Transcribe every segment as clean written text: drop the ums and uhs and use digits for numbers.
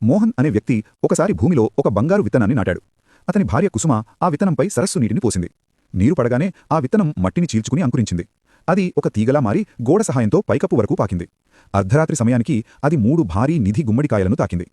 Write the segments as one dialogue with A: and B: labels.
A: మోహన్ అనే వ్యక్తి ఒకసారి భూమిలో ఒక బంగారు విత్తనాన్ని నాటాడు. అతని భార్య కుసుమ ఆ విత్తనంపై సరస్సు నీటిని పోసింది. నీరు పడగానే ఆ విత్తనం మట్టిని చీల్చుకుని అంకురించింది. అది ఒక తీగలా మారి గోడ సహాయంతో పైకప్పు వరకు పాకింది. అర్ధరాత్రి సమయానికి అది 3 భారీ నిధి గుమ్మడికాయలను తాకింది.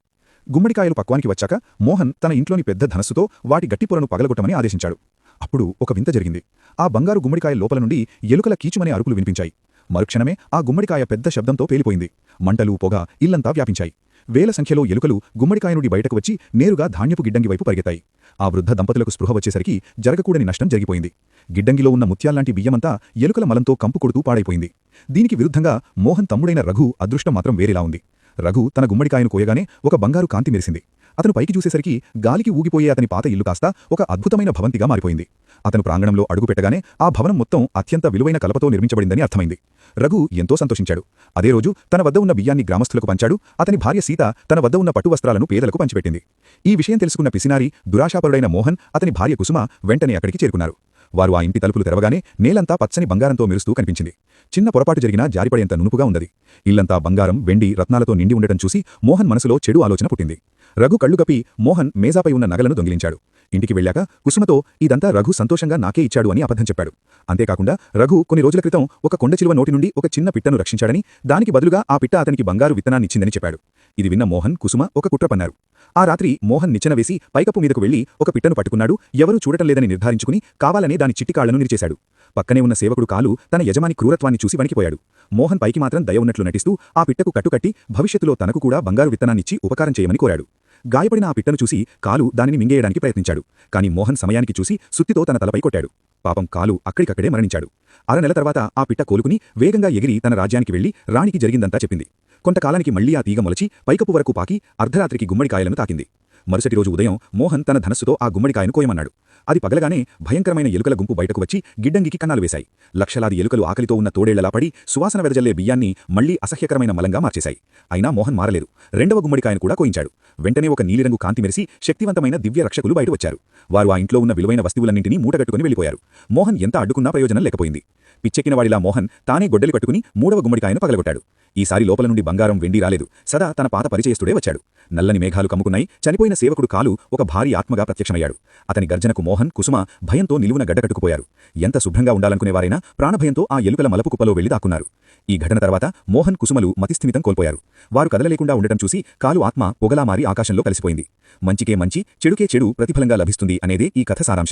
A: గుమ్మడికాయలు పక్వానికి వచ్చాక మోహన్ తన ఇంట్లోని పెద్ద ధనస్సుతో వాటి గట్టి పొరను పగలగొట్టమని ఆదేశించాడు. అప్పుడు ఒక వింత జరిగింది. ఆ బంగారు గుమ్మడికాయ లోపల నుండి ఎలుకల కీచుమనే అరుపులు వినిపించాయి. మరుక్షణమే ఆ గుమ్మడికాయ పెద్ద శబ్దంతో పేలిపోయింది. మంటలు, పొగ ఇల్లంతా వ్యాపించాయి. వేల సంఖ్యలో ఎలుకలు గుమ్మడికాయ నుండి బయటకు వచ్చి నేరుగా ధాన్యపు గిడ్డంగి వైపు పరిగెత్తాయి. ఆ వృద్ధ దంపతులకు స్పృహ వచ్చేసరికి జరగకూడని నష్టం జరిగిపోయింది. గిడ్డంగిలో ఉన్న ముత్యాల్లాంటి బియ్యమంతా ఎలుకల మలంతో కంపు కొడుతూ పాడైపోయింది. దీనికి విరుద్ధంగా మోహన్ తమ్ముడైన రఘు అదృష్టం మాత్రం వేరేలా ఉంది. రఘు తన గుమ్మడికాయను కోయగానే ఒక బంగారు కాంతి మెరిసింది. అతను పైకి చూసేసరికి గాలికి ఊగిపోయే అతని పాత ఇల్లు కాస్త ఒక అద్భుతమైన భవంతిగా మారిపోయింది. అతను ప్రాంగణంలో అడుగుపెట్టగానే ఆ భవనం మొత్తం అత్యంత విలువైన కలపతో నిర్మించబడిందని అర్థమైంది. రఘు ఎంతో సంతోషించాడు. అదే రోజు తన వద్ద ఉన్న బియ్యాన్ని గ్రామస్తులకు పంచాడు. అతని భార్య సీత తన వద్ద ఉన్న పట్టు వస్త్రాలను పేదలకు పంచిపెట్టింది. ఈ విషయం తెలుసుకున్న పిసినారి, దురాశాపరుడైన మోహన్, అతని భార్య కుసుమ వెంటనే అక్కడికి చేరుకున్నారు. వారు ఆ ఇంటి తలుపులు తెరవగానే నేలంతా పచ్చని బంగారంతో మెరుస్తూ కనిపించింది. చిన్న పొరపాటు జరిగినా జారిపడేంత నునుపుగా ఉన్నది. ఇల్లంతా బంగారం, వెండి, రత్నాలతో నిండి ఉండటం చూసి మోహన్ మనసులో చెడు ఆలోచన పుట్టింది. రఘు కళ్ళు కప్పి మోహన్ మేజాపై ఉన్న నగలను దొంగిలించాడు. ఇంటికి వెళ్ళాక కుసుమతో ఇదంతా రఘు సంతోషంగా నాకే ఇచ్చాడు అని అబద్ధం చెప్పాడు. అంతేకాకుండా రఘు కొన్ని రోజుల క్రితం ఒక కొండచిలువ నోటి నుండి ఒక చిన్న పిట్టను రక్షించాడని, దానికి బదులుగా ఆ పిట్ట అతనికి బంగారు విత్తనాన్నిచ్చిందని చెప్పాడు. ఇది విన్న మోహన్, కుసుమ ఒక కుట్ర పన్నారు. ఆ రాత్రి మోహన్ నిచ్చెన వేసి పైకప్పు మీదకు వెళ్లి ఒక పిట్టను పట్టుకున్నాడు. ఎవరూ చూడటం లేదని నిర్ధారించుకుని కావాలనే దాని చిట్టికాళ్లను నిరిచేశాడు. పక్కనే ఉన్న సేవకుడు కాలు తన యజమాని క్రూరత్వాన్ని చూసి వణికిపోయాడు. మోహన్ పైకి మాత్రం దయ ఉన్నట్లు నటిస్తూ ఆ పిట్టకు కట్టుకట్టి భవిష్యత్తులో తనకు కూడా బంగారు విత్తనాన్నిచ్చి ఉపకారం చేయమని కోరాడు. గాయపడిన ఆ పిట్టను చూసి కాలు దానిని మింగేయడానికి ప్రయత్నించాడు. కాని మోహన్ సమయానికి చూసి సుత్తితో తన తలపై కొట్టాడు. పాపం కాలు అక్కడికక్కడే మరణించాడు. 6 నెలల తర్వాత ఆ పిట్ట కోలుకుని వేగంగా ఎగిరి తన రాజ్యానికి వెళ్లి రాణికి జరిగిందంతా చెప్పింది. కొంతకాలానికి మళ్లీ ఆ తీగ మొలచి పైకప్పు వరకు పాకి అర్ధరాత్రికి గుమ్మడికాయలను తాకింది. మరుసటి రోజు ఉదయం మోహన్ తన ధనస్సుతో ఆ గుమ్మడికాయను కోయమన్నాడు. అది పగలగానే భయంకరమైన ఎలుకల గుంపు బయటకు వచ్చి గిడ్డంగికి కన్నాలు వేశాయి. లక్షలాది ఎలుకలు ఆకలితో ఉన్న తోడేళ్లలా పడి సువాసన వెదజల్లే బియ్యాన్ని మళ్లీ అసహ్యకరమైన మలంగా మార్చేశాయి. అయినా మోహన్ మారలేదు. 2వ గుమ్మడికాయను కూడా కోయించాడు. వెంటనే ఒక నీలిరంగు కాంతి మెరిసి శక్తివంతమైన దివ్య రక్షకులు బయట వచ్చారు. వారు ఆ ఇంట్లో ఉన్న విలువైన వస్తువులన్నింటినీ మూటగట్టుకుని వెళ్లిపోయారు. మోహన్ ఎంత అడ్డుకున్నా ప్రయోజనం లేకపోయింది. పిచ్చెక్కినవాడిలా మోహన్ తానే గొడ్డలి కట్టుకుని 3వ గుమ్మడికాయను పగలగొట్టాడు. ఈసారి లోపల నుండి బంగారం, వెండి రాలేదు. సదా తన పాత పరిచయస్తుడే వచ్చాడు. నల్లని మేఘాలు కమ్ముకున్నాయి. చనిపోయిన సేవకుడు కాలు ఒక భారీ ఆత్మగా ప్రత్యక్షమయ్యాడు. అతని గర్జనకు మోహన్, కుసుమ భయంతో నిలువున గడ్డకట్టుకుపోయారు. ఎంత శుభ్రంగా ఉండాలనుకునేవారైనా ప్రాణభయంతో ఆ ఎలుకల మలపు కుప్పలో వెళ్లి దాక్కున్నారు. ఈ ఘటన తర్వాత మోహన్, కుసుమలు మతిస్థిమితం కోల్పోయారు. వారు కదలలేకుండా ఉండటం చూసి కాలు ఆత్మ పొగలా మారి ఆకాశంలో కలిసిపోయింది. మంచికే మంచి, చెడుకే చెడు ప్రతిఫలంగా లభిస్తుంది అనేదే ఈ కథ సారాంశం.